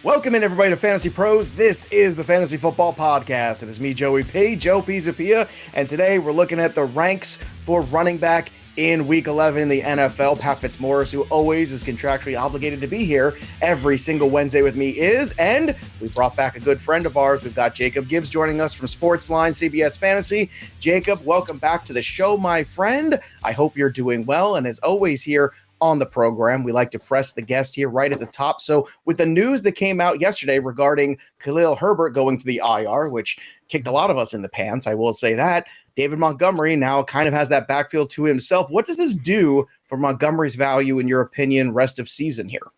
Welcome in, everybody, to Fantasy Pros. This is the Fantasy Football Podcast. It is me, Joey P, Joe Pizzapia, and today we're looking at the ranks for running back in Week 11 in the NFL. Pat Fitzmaurice, who always is contractually obligated to be here every single Wednesday with me, and we brought back a good friend of ours. We've got Jacob Gibbs joining us from SportsLine, CBS Fantasy. Jacob, welcome back to the show, my friend. I hope you're doing well, and as always here on the program, we like to press the guest here right at the top. So with the news that came out yesterday regarding Khalil Herbert going to the IR, which kicked a lot of us in the pants, I will say that, David Montgomery now kind of has that backfield to himself. What does this do for Montgomery's value, in your opinion, rest of season here?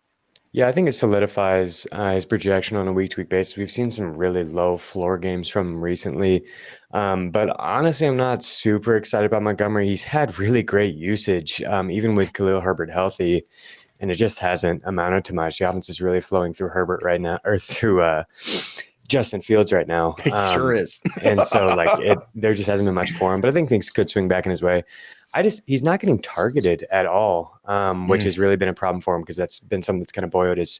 Yeah, I think it solidifies his projection on a week-to-week basis. We've seen some really low floor games from him recently. But honestly, I'm not super excited about Montgomery. He's had really great usage, even with Khalil Herbert healthy, and it just hasn't amounted to much. The offense is really flowing through Herbert right now, or through Justin Fields right now. It sure is. And so there just hasn't been much for him. But I think things could swing back in his way. He's not getting targeted at all, which has really been a problem for him because that's been something that's kind of boiled his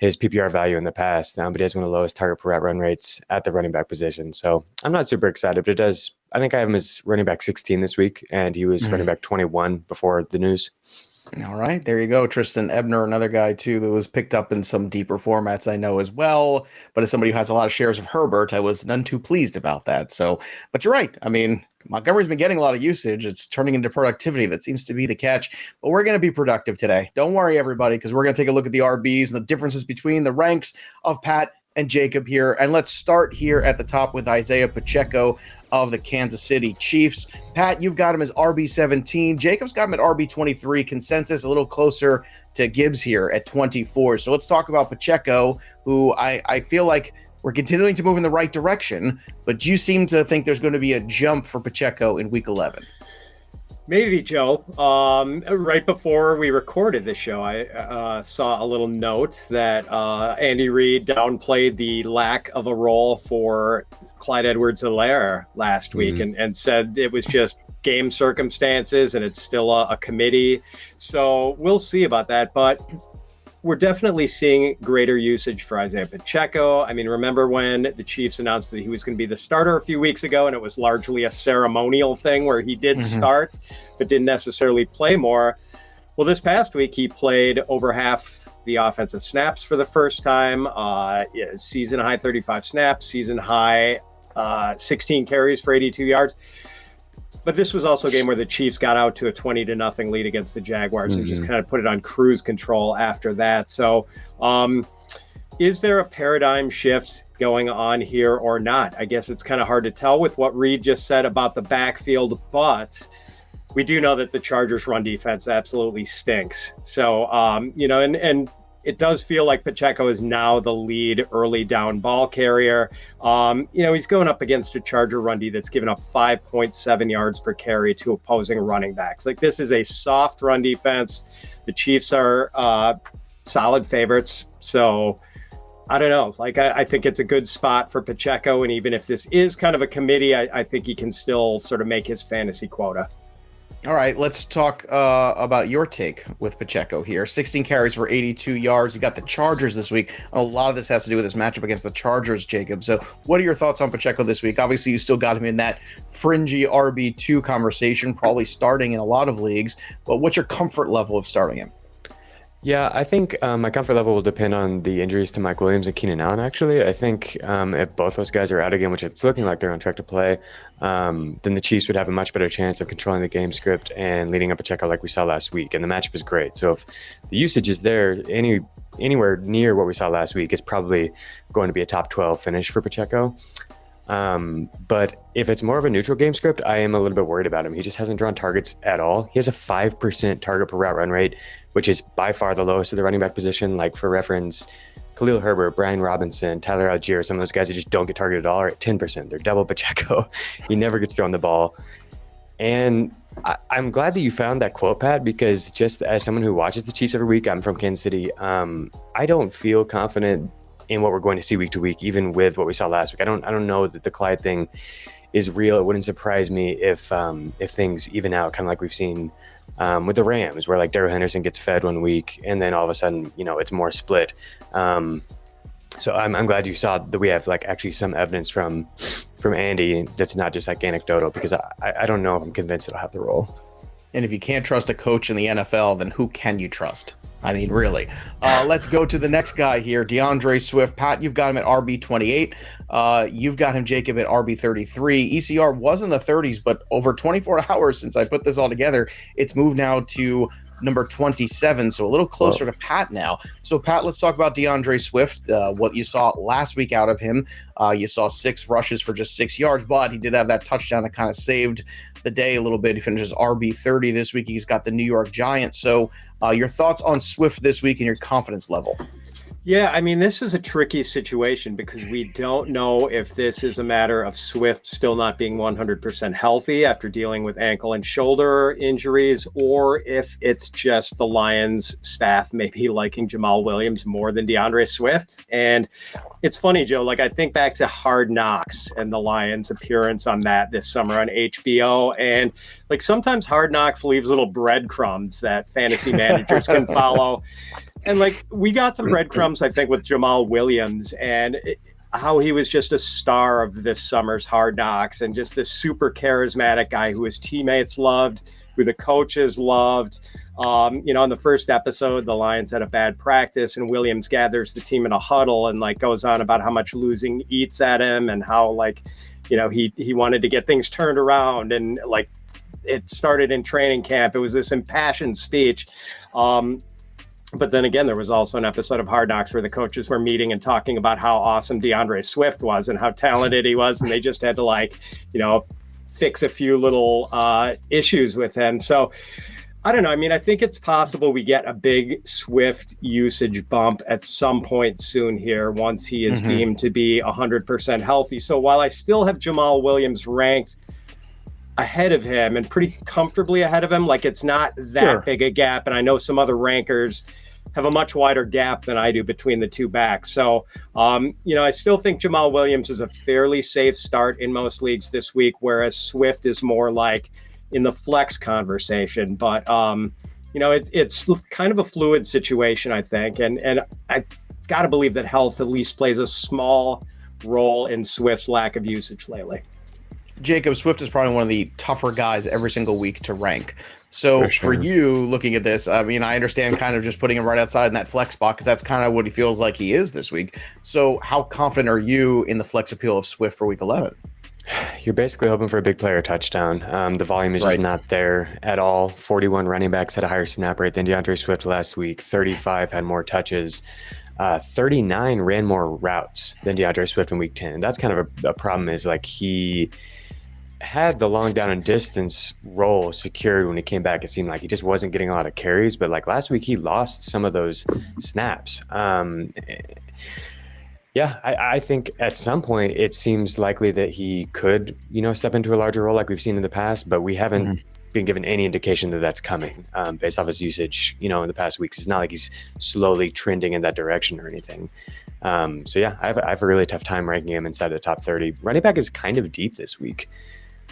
PPR value in the past. But he has one of the lowest target per route run rates at the running back position. So I'm not super excited, but it does. I think I have him as running back 16 this week, and he was running back 21 before the news. All right, there you go. Tristan Ebner, another guy, too, that was picked up in some deeper formats, I know as well. But as somebody who has a lot of shares of Herbert, I was none too pleased about that. So, but you're right. I mean, Montgomery's been getting a lot of usage. It's turning into productivity. That seems to be the catch. But we're going to be productive today. Don't worry, everybody, because we're going to take a look at the RBs and the differences between the ranks of Pat and Jacob here. And let's start here at the top with Isiah Pacheco of the Kansas City Chiefs. Pat, you've got him as RB17. Jacob's got him at RB23. Consensus a little closer to Gibbs here at 24. So let's talk about Pacheco, who I feel like we're continuing to move in the right direction, but you seem to think there's going to be a jump for Pacheco in Week 11. Maybe, Joe. Right before we recorded this show, I saw a little note that Andy Reid downplayed the lack of a role for Clyde Edwards-Helaire last week and said it was just game circumstances and it's still a committee. So we'll see about that. But we're definitely seeing greater usage for Isiah Pacheco. I mean, remember when the Chiefs announced that he was going to be the starter a few weeks ago, and it was largely a ceremonial thing where he did start, but didn't necessarily play more. Well, this past week, he played over half the offensive snaps for the first time, season high 35 snaps, season high 16 carries for 82 yards. But this was also a game where the Chiefs got out to a 20-0 lead against the Jaguars and just kind of put it on cruise control after that. So is there a paradigm shift going on here or not? I guess it's kind of hard to tell with what Reid just said about the backfield, but we do know that the Chargers run defense absolutely stinks. So, and it does feel like Pacheco is now the lead early down ball carrier. He's going up against a Charger run D that's given up 5.7 yards per carry to opposing running backs. Like, this is a soft run defense. The Chiefs are solid favorites. So I don't know. I think it's a good spot for Pacheco. And even if this is kind of a committee, I think he can still sort of make his fantasy quota. All right, let's talk about your take with Pacheco here. 16 carries for 82 yards. You got the Chargers this week. A lot of this has to do with his matchup against the Chargers, Jacob. So what are your thoughts on Pacheco this week? Obviously, you still got him in that fringy RB2 conversation, probably starting in a lot of leagues. But what's your comfort level of starting him? Yeah, I think my comfort level will depend on the injuries to Mike Williams and Keenan Allen, actually. I think if both those guys are out again, which it's looking like they're on track to play, then the Chiefs would have a much better chance of controlling the game script and leading up Pacheco like we saw last week. And the matchup is great. So if the usage is there anywhere near what we saw last week, it's probably going to be a top 12 finish for Pacheco. But if it's more of a neutral game script, I am a little bit worried about him. He just hasn't drawn targets at all. He has a 5% target per route run rate, which is by far the lowest of the running back position. Like, for reference, Khalil Herbert, Brian Robinson, Tyler Algier, some of those guys that just don't get targeted at all are at 10%. They're double Pacheco. He never gets thrown the ball. And I'm glad that you found that quote, Pat, because just as someone who watches the Chiefs every week, I'm from Kansas City, I don't feel confident in what we're going to see week to week, even with what we saw last week. I don't know that the Clyde thing is real. It wouldn't surprise me if things even out, kind of like we've seen with the Rams, where like Darrell Henderson gets fed one week and then all of a sudden, it's more split. So I'm glad you saw that we have like actually some evidence from Andy that's not just like anecdotal, because I don't know if I'm convinced it'll have the role. And if you can't trust a coach in the NFL, then who can you trust? I mean, really. Let's go to the next guy here, DeAndre Swift. Pat, you've got him at RB28. You've got him, Jacob, at RB33. ECR was in the 30s, but over 24 hours since I put this all together, it's moved now to number 27, so a little closer to Pat now. So, Pat, let's talk about DeAndre Swift, what you saw last week out of him. You saw 6 rushes for just 6 yards, but he did have that touchdown that kind of saved the day a little bit. He finishes RB30 this week. He's got the New York Giants. So your thoughts on Swift this week and your confidence level? Yeah, I mean, this is a tricky situation because we don't know if this is a matter of Swift still not being 100% healthy after dealing with ankle and shoulder injuries, or if it's just the Lions staff maybe liking Jamal Williams more than DeAndre Swift. And it's funny, Joe, like I think back to Hard Knocks and the Lions appearance on that this summer on HBO. And like sometimes Hard Knocks leaves little breadcrumbs that fantasy managers can follow. And like we got some breadcrumbs, I think, with Jamal Williams and how he was just a star of this summer's Hard Knocks and just this super charismatic guy who his teammates loved, who the coaches loved. In the first episode, the Lions had a bad practice and Williams gathers the team in a huddle and like goes on about how much losing eats at him and how he wanted to get things turned around. And like it started in training camp. It was this impassioned speech. But then again, there was also an episode of Hard Knocks where the coaches were meeting and talking about how awesome DeAndre Swift was and how talented he was. And they just had to fix a few little issues with him. So I don't know. I mean, I think it's possible we get a big Swift usage bump at some point soon here once he is deemed to be 100% healthy. So while I still have Jamal Williams ranked ahead of him and pretty comfortably ahead of him, like it's not that big a gap. And I know some other rankers have a much wider gap than I do between the two backs. So, I still think Jamal Williams is a fairly safe start in most leagues this week, whereas Swift is more like in the flex conversation. But, it's kind of a fluid situation, I think. And I got to believe that health at least plays a small role in Swift's lack of usage lately. Jacob, Swift is probably one of the tougher guys every single week to rank. So for you looking at this, I mean, I understand kind of just putting him right outside in that flex spot because that's kind of what he feels like he is this week. So how confident are you in the flex appeal of Swift for week 11? You're basically hoping for a big player touchdown. The volume is just not there at all. 41 running backs had a higher snap rate than DeAndre Swift last week. 35 had more touches. 39 ran more routes than DeAndre Swift in week 10. And that's kind of a problem, is like he had the long down and distance role secured when he came back. It seemed like he just wasn't getting a lot of carries, but like last week he lost some of those snaps. I think at some point it seems likely that he could, step into a larger role like we've seen in the past, but we haven't been given any indication that that's coming based off his usage, in the past weeks. It's not like he's slowly trending in that direction or anything. I have a really tough time ranking him inside the top 30. Running back is kind of deep this week.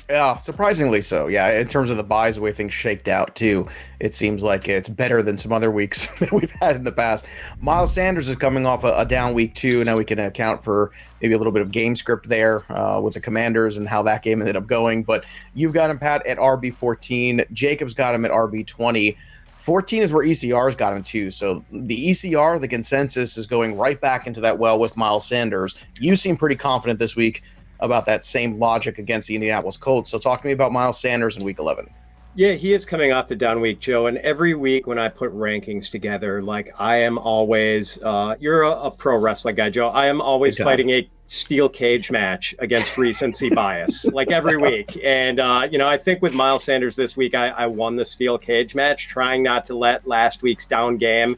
Yeah, surprisingly so. Yeah, in terms of the buys, the way things shaped out too, it seems like it's better than some other weeks that we've had in the past. Miles Sanders is coming off a down week too. Now we can account for maybe a little bit of game script there with the Commanders and how that game ended up going. But you've got him, Pat, at RB14. Jacob's got him at RB20. 14 is where ECR's got him too. So the ECR, the consensus, is going right back into that well with Miles Sanders. You seem pretty confident this week about that same logic against the Indianapolis Colts. So talk to me about Miles Sanders in week 11. Yeah, he is coming off the down week, Joe. And every week when I put rankings together, like I am always, you're a pro wrestling guy, Joe. I am always fighting a steel cage match against recency bias, like every week. And, I think with Miles Sanders this week, I won the steel cage match, trying not to let last week's down game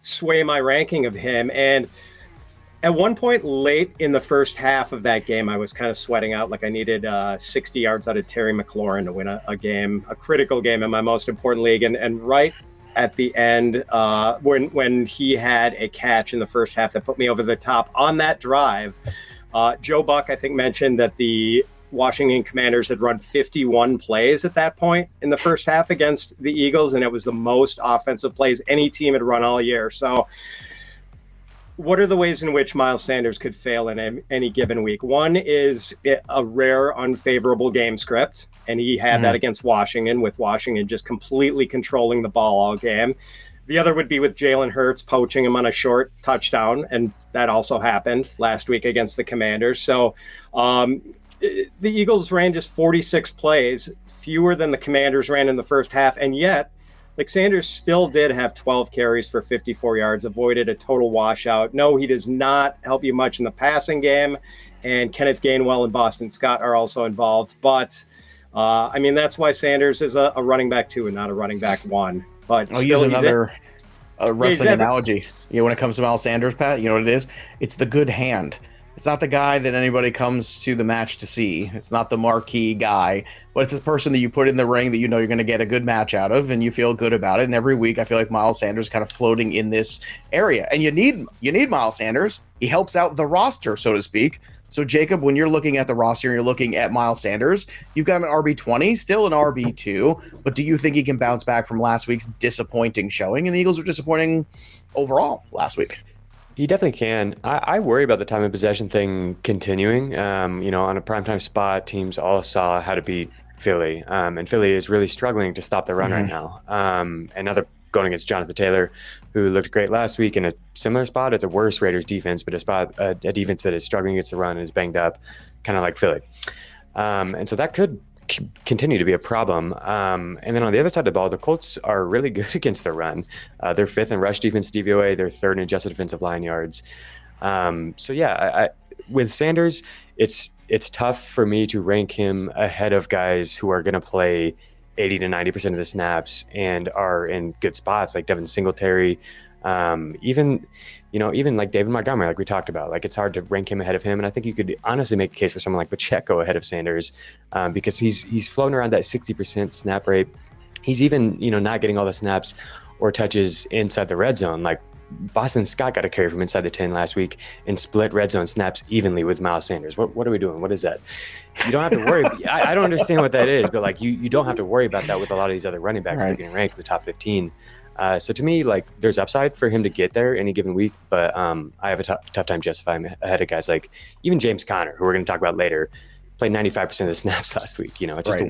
sway my ranking of him. And at one point late in the first half of that game, I was kind of sweating out. Like I needed 60 yards out of Terry McLaurin to win a game, a critical game in my most important league. And right at the end, when he had a catch in the first half that put me over the top on that drive, Joe Buck, I think, mentioned that the Washington Commanders had run 51 plays at that point in the first half against the Eagles. And it was the most offensive plays any team had run all year. So what are the ways in which Miles Sanders could fail in any given week? One is a rare unfavorable game script, and he had that against Washington, with Washington just completely controlling the ball all game. The other would be with Jalen Hurts poaching him on a short touchdown, and that also happened last week against the Commanders. So the Eagles ran just 46 plays, fewer than the Commanders ran in the first half, and yet Sanders still did have 12 carries for 54 yards, avoided a total washout. No, he does not help you much in the passing game, and Kenneth Gainwell and Boston Scott are also involved. But, that's why Sanders is a running back 2 and not a running back 1. But I'll use another wrestling analogy. When it comes to Miles Sanders, Pat, you know what it is? It's the good hand. It's not the guy that anybody comes to the match to see. It's not the marquee guy, but it's the person that you put in the ring that you know you're going to get a good match out of, and you feel good about it. And every week, I feel like Miles Sanders is kind of floating in this area. And you need Miles Sanders. He helps out the roster, so to speak. So, Jacob, when you're looking at the roster and you're looking at Miles Sanders, you've got an RB20, still an RB2, but do you think he can bounce back from last week's disappointing showing? And the Eagles were disappointing overall last week. He definitely can. I worry about the time of possession thing continuing. On a primetime spot, teams all saw how to beat Philly, and Philly is really struggling to stop the run right now. And now they're going against Jonathan Taylor, who looked great last week in a similar spot. It's a worse Raiders defense, but a defense that is struggling against the run and is banged up, kind of like Philly. And so that could continue to be a problem. And then on the other side of the ball, the Colts are really good against the run. They're 5th in rush defense DVOA. They're 3rd in adjusted defensive line yards. With Sanders, it's tough for me to rank him ahead of guys who are going to play 80 to 90% of the snaps and are in good spots, like Devin Singletary, even like David Montgomery, like we talked about. Like, it's hard to rank him ahead of him, and I think you could honestly make a case for someone like Pacheco ahead of Sanders, because he's floating around that 60% snap rate. He's even not getting all the snaps or touches inside the red zone. Like, Boston Scott got a carry from inside the 10 last week and split red zone snaps evenly with Miles Sanders. What are we doing? What is that? You don't have to worry. I don't understand what that is, but like you don't have to worry about that with a lot of these other running backs that are getting ranked in the top 15. So to me, like, there's upside for him to get there any given week, but I have a tough time justifying him ahead of guys like even James Conner, who we're going to talk about later. Played 95% of the snaps last week. It's just a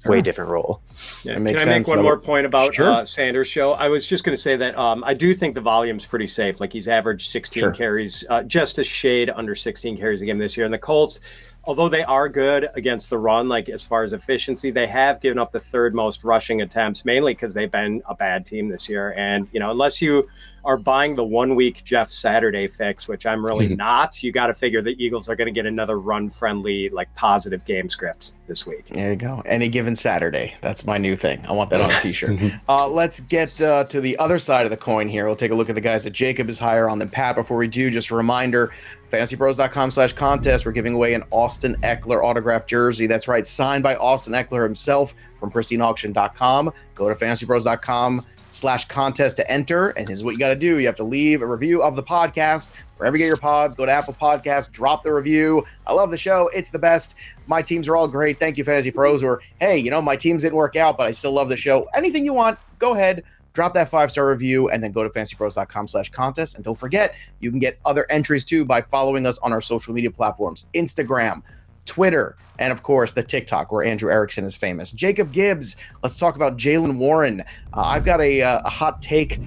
way different role. Yeah. Can I make one more point about Sanders' show? I was just going to say that I do think the volume's pretty safe. Like, he's averaged 16 carries, just a shade under 16 carries a game this year. And the Colts, although they are good against the run, like as far as efficiency, they have given up the 3rd most rushing attempts, mainly because they've been a bad team this year. And, unless you are buying the 1 week Jeff Saturday fix, which I'm really not, you got to figure the Eagles are going to get another run-friendly, like, positive game script this week. There you go. Any given Saturday. That's my new thing. I want that on a t-shirt. Let's get to the other side of the coin here. We'll take a look at the guys that Jacob is higher on than Pat. Before we do, just a reminder, FantasyPros.com/contest. We're giving away an Austin Eckler autographed jersey. That's right, signed by Austin Eckler himself from PristineAuction.com. Go to FantasyPros.com/contest to enter. And here's what you got to do. You have to leave a review of the podcast. Wherever you get your pods, go to Apple Podcasts, drop the review. I love the show. It's the best. My teams are all great. Thank you, Fantasy Pros. Or, hey, my teams didn't work out, but I still love the show. Anything you want, go ahead. Drop that 5-star review and then go to FantasyPros.com/contest. And don't forget, you can get other entries too by following us on our social media platforms, Instagram, Twitter, and of course the TikTok where Andrew Erickson is famous. Jacob Gibbs, let's talk about Jaylen Warren. I've got a hot take,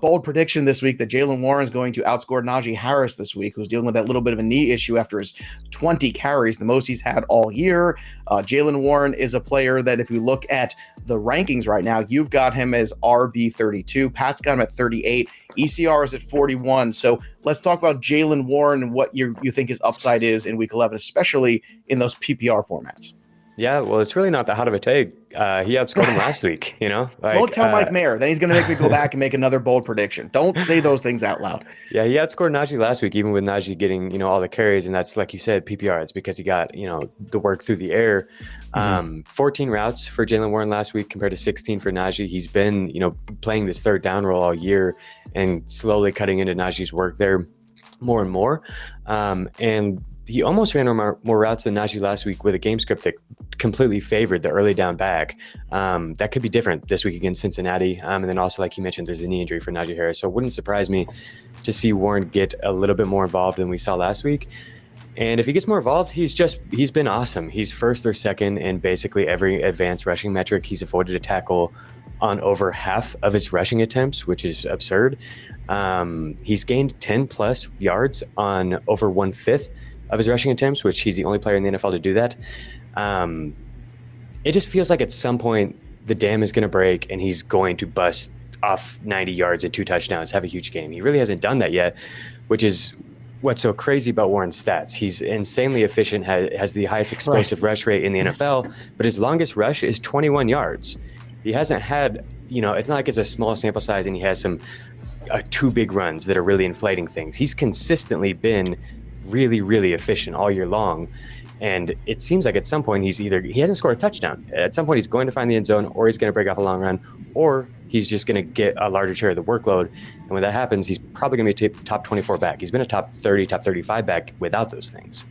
bold prediction this week that Jaylen Warren is going to outscore Najee Harris this week, who's dealing with that little bit of a knee issue after his 20 carries, the most he's had all year. Jaylen Warren is a player that if you look at the rankings right now, you've got him as RB32. Pat's got him at 38. ECR is at 41. So let's talk about Jaylen Warren and what you think his upside is in week 11, especially in those PPR formats. Yeah, well, it's really not that hot of a take. He outscored him last week, Don't tell Mike Mayer. Then he's going to make me go back and make another bold prediction. Don't say those things out loud. Yeah, he outscored Najee last week, even with Najee getting, all the carries. And that's, like you said, PPR. It's because he got, the work through the air. 14 routes for Jaylen Warren last week compared to 16 for Najee. He's been, playing this 3rd down role all year and slowly cutting into Najee's work there more and more. And he almost ran more routes than Najee last week with a game script that completely favored the early down back. That could be different this week against Cincinnati. And then also, like you mentioned, there's a knee injury for Najee Harris. So it wouldn't surprise me to see Warren get a little bit more involved than we saw last week. And if he gets more involved, he's been awesome. He's first or second in basically every advanced rushing metric. He's avoided a tackle on over half of his rushing attempts, which is absurd. He's gained 10 plus yards on over 1/5 of his rushing attempts, which he's the only player in the NFL to do that. It just feels like at some point the dam is going to break and he's going to bust off 90 yards and 2 touchdowns, have a huge game. He really hasn't done that yet, which is what's so crazy about Warren's stats. He's insanely efficient, has the highest explosive rush rate in the NFL, but his longest rush is 21 yards. He hasn't had, it's not like it's a small sample size and he has some 2 big runs that are really inflating things. He's consistently been really, really efficient all year long. And it seems like at some point he hasn't scored a touchdown. At some point he's going to find the end zone, or he's going to break off a long run, or he's just going to get a larger share of the workload. And when that happens, he's probably going to be a top 24 back. He's been a top 30, top 35 back without those things.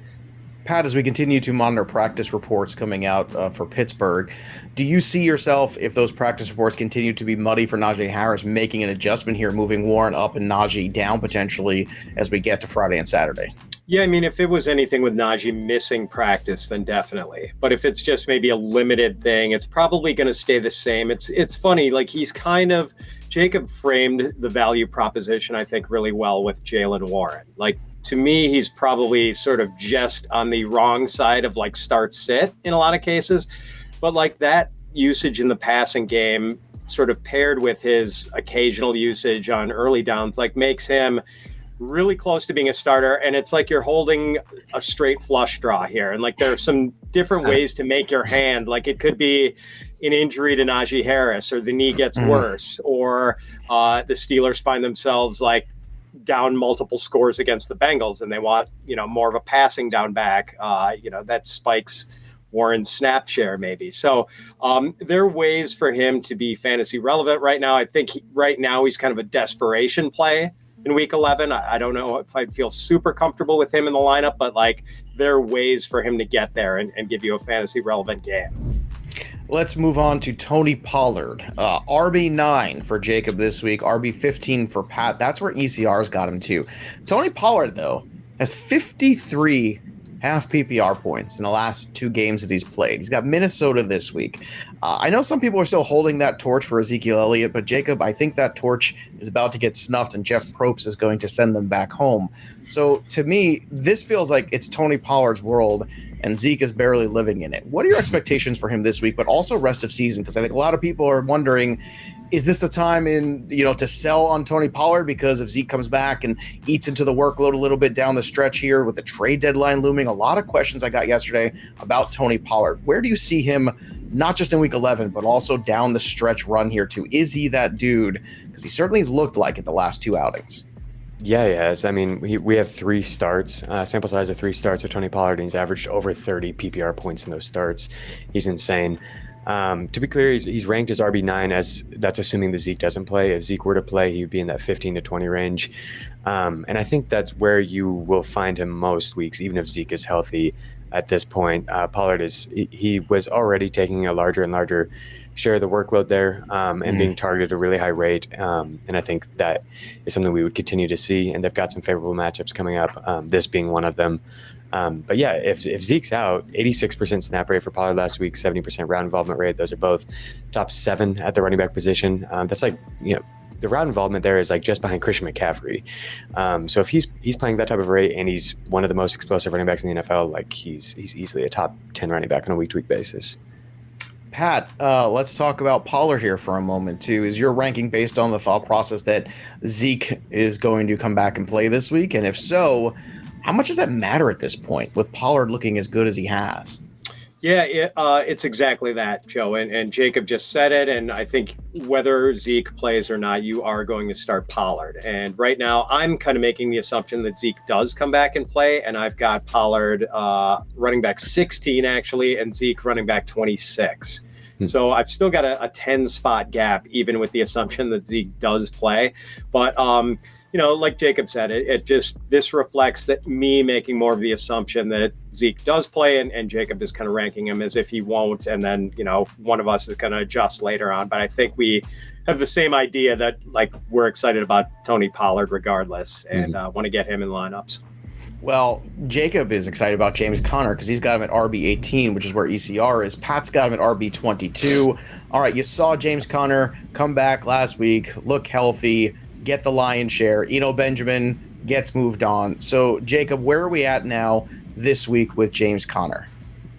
Pat, as we continue to monitor practice reports coming out for Pittsburgh, do you see yourself, if those practice reports continue to be muddy for Najee Harris, making an adjustment here, moving Warren up and Najee down potentially as we get to Friday and Saturday? Yeah, I mean, if it was anything with Najee missing practice, then definitely. But if it's just maybe a limited thing, it's probably going to stay the same. It's funny, like Jacob framed the value proposition, I think, really well with Jaylen Warren. Like, to me, he's probably sort of just on the wrong side of like start sit in a lot of cases. But like that usage in the passing game sort of paired with his occasional usage on early downs, like makes him really close to being a starter. And it's like you're holding a straight flush draw here. And like there are some different ways to make your hand. Like it could be an injury to Najee Harris, or the knee gets worse, or the Steelers find themselves like down multiple scores against the Bengals and they want, more of a passing down back, that spikes Warren's snap share maybe. So there are ways for him to be fantasy relevant right now. I think right now he's kind of a desperation play in week 11. I don't know if I'd feel super comfortable with him in the lineup, but like there are ways for him to get there and give you a fantasy relevant game. Let's move on to Tony Pollard. RB9 for Jacob this week, RB15 for Pat. That's where ECR's got him too. Tony Pollard, though, has 53 half PPR points in the last 2 games that he's played. He's got Minnesota this week. I know some people are still holding that torch for Ezekiel Elliott, but Jacob, I think that torch is about to get snuffed and Jeff Probst is going to send them back home. So to me, this feels like it's Tony Pollard's world and Zeke is barely living in it. What are your expectations for him this week, but also rest of season? Because I think a lot of people are wondering, is this the time to sell on Tony Pollard? Because if Zeke comes back and eats into the workload a little bit down the stretch here with the trade deadline looming, a lot of questions I got yesterday about Tony Pollard. Where do you see him, not just in week 11, but also down the stretch run here too? Is he that dude? Because he certainly has looked like it the last 2 outings. Yeah, he has. I mean, we have 3 starts, sample size of 3 starts with Tony Pollard, and he's averaged over 30 PPR points in those starts. He's insane. To be clear, he's ranked as RB9, as that's assuming the Zeke doesn't play. If Zeke were to play, he would be in that 15 to 20 range. And I think that's where you will find him most weeks, even if Zeke is healthy at this point. Pollard he was already taking a larger and larger share of the workload there and being targeted at a really high rate. And I think that is something we would continue to see. And they've got some favorable matchups coming up, this being one of them. But yeah, if Zeke's out, 86% snap rate for Pollard last week, 70% route involvement rate. Those are both top 7 at the running back position. That's like, the route involvement there is like just behind Christian McCaffrey. So if he's playing that type of rate and he's one of the most explosive running backs in the NFL, like he's easily a top 10 running back on a week-to-week basis. Pat, let's talk about Pollard here for a moment too. Is your ranking based on the thought process that Zeke is going to come back and play this week? And if so, how much does that matter at this point with Pollard looking as good as he has? Yeah, it's exactly that, Joe. And Jacob just said it. And I think whether Zeke plays or not, you are going to start Pollard. And right now, I'm kind of making the assumption that Zeke does come back and play. And I've got Pollard running back 16, actually, and Zeke running back 26. So I've still got a 10-spot gap, even with the assumption that Zeke does play. But like Jacob said, this reflects that me making more of the assumption that Zeke does play, and Jacob is kind of ranking him as if he won't, and then one of us is going to adjust later on. But I think we have the same idea that we're excited about Tony Pollard regardless, and want to get him in lineups. Well, Jacob is excited about James Conner because he's got him at RB18, which is where ECR is. Pat's got him at RB22. All right, you saw James Conner come back last week, look healthy, get the lion's share. Benjamin gets moved on. So, Jacob, where are we at now this week with James Conner?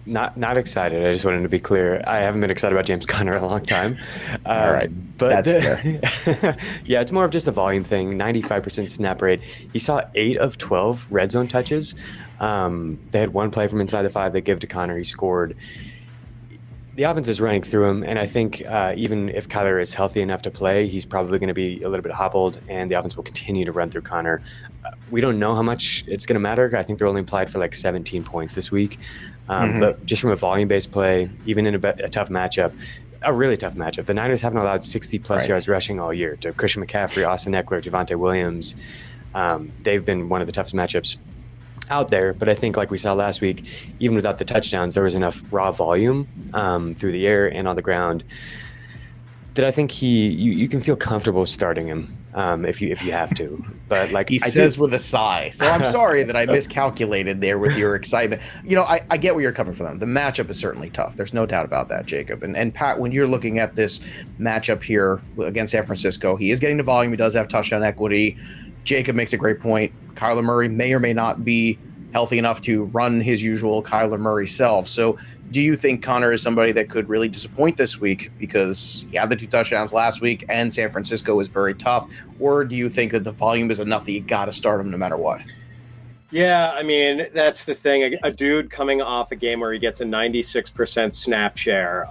Not excited. I just wanted to be clear. I haven't been excited about James Conner in a long time. All right, but that's fair. Yeah, it's more of just a volume thing. 95% snap rate. He saw 8 of 12 red zone touches. They had one play from inside the 5 they give to Conner. He scored. The offense is running through him, and I think even if Kyler is healthy enough to play, he's probably going to be a little bit hobbled, and the offense will continue to run through Conner. We don't know how much it's going to matter. I think they're only implied for 17 points this week. But just from a volume-based play, even in a tough matchup, a really tough matchup, the Niners haven't allowed 60-plus yards rushing all year to Christian McCaffrey, Austin Eckler, Javonte Williams. They've been one of the toughest matchups out there, but I think like we saw last week, even without the touchdowns, there was enough raw volume through the air and on the ground that I think you can feel comfortable starting him if you have to. But he says with a sigh. So I'm sorry that I miscalculated there with your excitement. I get where you're coming from. The matchup is certainly tough. There's no doubt about that, Jacob. And Pat, when you're looking at this matchup here against San Francisco, he is getting the volume. He does have touchdown equity. Jacob makes a great point. Kyler Murray may or may not be healthy enough to run his usual Kyler Murray self. So do you think Conner is somebody that could really disappoint this week because he had the 2 touchdowns last week and San Francisco is very tough? Or do you think that the volume is enough that you got to start him no matter what? Yeah, I mean, that's the thing. A dude coming off a game where he gets a 96% snap share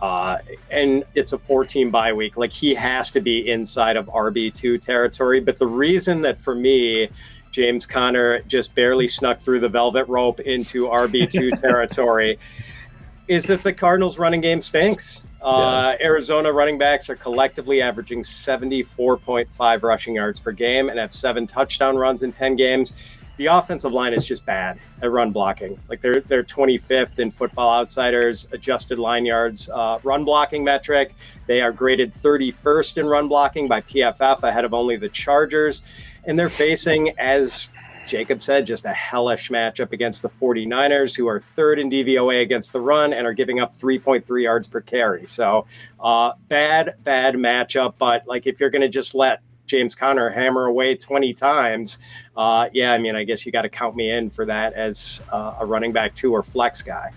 and it's a 14 bye week, he has to be inside of RB2 territory. But the reason that for me, James Conner just barely snuck through the velvet rope into RB2 territory is that the Cardinals running game stinks. Arizona running backs are collectively averaging 74.5 rushing yards per game and have 7 touchdown runs in 10 games. The offensive line is just bad at run blocking. They're 25th in Football Outsiders adjusted line yards run blocking metric. They are graded 31st in run blocking by PFF, ahead of only the Chargers. And they're facing, as Jacob said, just a hellish matchup against the 49ers, who are 3rd in DVOA against the run and are giving up 3.3 yards per carry. So bad matchup. But if you're going to just let James Conner hammer away 20 times, I guess you got to count me in for that as a running back 2 or flex guy.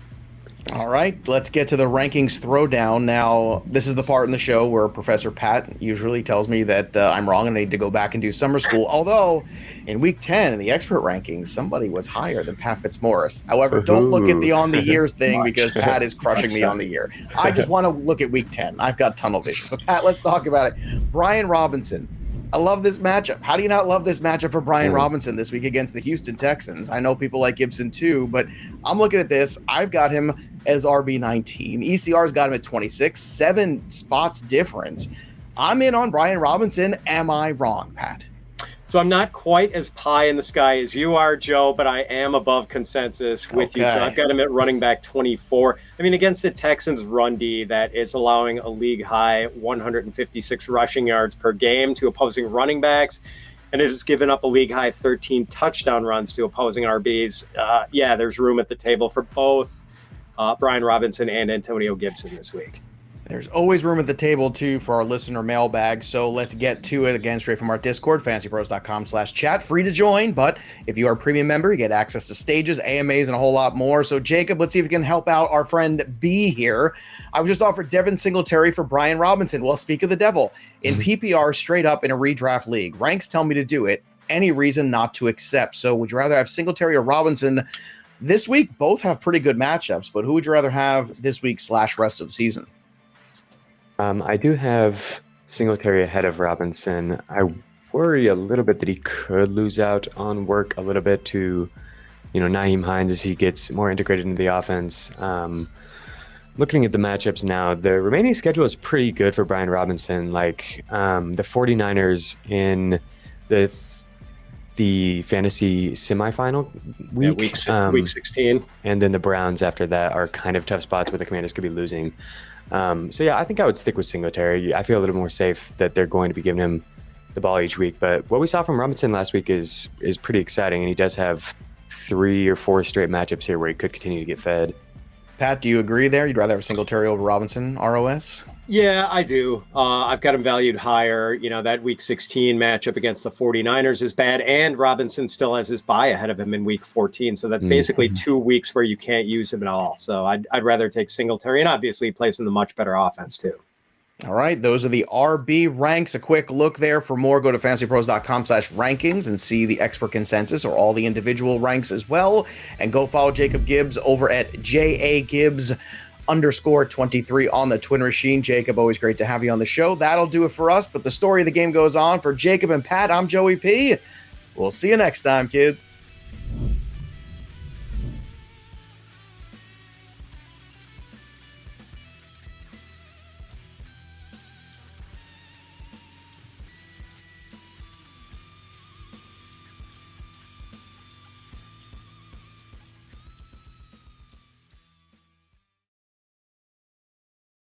All right, let's get to the rankings throwdown. Now, this is the part in the show where Professor Pat usually tells me that I'm wrong and I need to go back and do summer school. Although, in week 10, in the expert rankings, somebody was higher than Pat Fitzmaurice. However, don't look at the on the years thing because Pat is crushing me on the year. I just want to look at week 10. I've got tunnel vision. But Pat, let's talk about it. Brian Robinson. I love this matchup. How do you not love this matchup for Brian Robinson this week against the Houston Texans? I know people like Gibson too, but I'm looking at this. I've got him as RB19. ECR's got him at 26, 7 spots difference. I'm in on Brian Robinson. Am I wrong, Pat? So I'm not quite as pie in the sky as you are, Joe, but I am above consensus with you. So I've got him at running back 24. I mean, against the Texans run D that is allowing a league high 156 rushing yards per game to opposing running backs, and has given up a league high 13 touchdown runs to opposing RBs. There's room at the table for both Brian Robinson and Antonio Gibson this week. There's always room at the table, too, for our listener mailbag. So let's get to it again straight from our Discord, fantasypros.com/chat. Free to join, but if you are a premium member, you get access to stages, AMAs, and a whole lot more. So, Jacob, let's see if we can help out our friend B here. I was just offered Devin Singletary for Brian Robinson. Well, speak of the devil. In PPR, straight up in a redraft league. Ranks tell me to do it. Any reason not to accept. So would you rather have Singletary or Robinson this week? Both have pretty good matchups, but who would you rather have this week / rest of the season? I do have Singletary ahead of Robinson. I worry a little bit that he could lose out on work a little bit to, Nyheim Hines as he gets more integrated into the offense. Looking at the matchups now, the remaining schedule is pretty good for Brian Robinson. The 49ers in the the fantasy semifinal week. Week 16. And then the Browns after that are kind of tough spots where the Commanders could be losing. So yeah, I think I would stick with Singletary. I feel a little more safe that they're going to be giving him the ball each week. But what we saw from Robinson last week is pretty exciting, and he does have 3 or 4 straight matchups here where he could continue to get fed. Pat, do you agree there? You'd rather have Singletary over Robinson, ROS? Yeah, I do. I've got him valued higher. You know, that week 16 matchup against the 49ers is bad, and Robinson still has his bye ahead of him in week 14. So that's basically 2 weeks where you can't use him at all. So I'd rather take Singletary, and obviously he plays in the much better offense too. All right, those are the RB ranks. A quick look there. For more, go to fantasypros.com/rankings and see the expert consensus or all the individual ranks as well. And go follow Jacob Gibbs over at JAGibbs_23 on the Twitter machine. Jacob, always great to have you on the show. That'll do it for us, but the story of the game goes on. For Jacob and Pat, I'm Joey P. We'll see you next time, kids.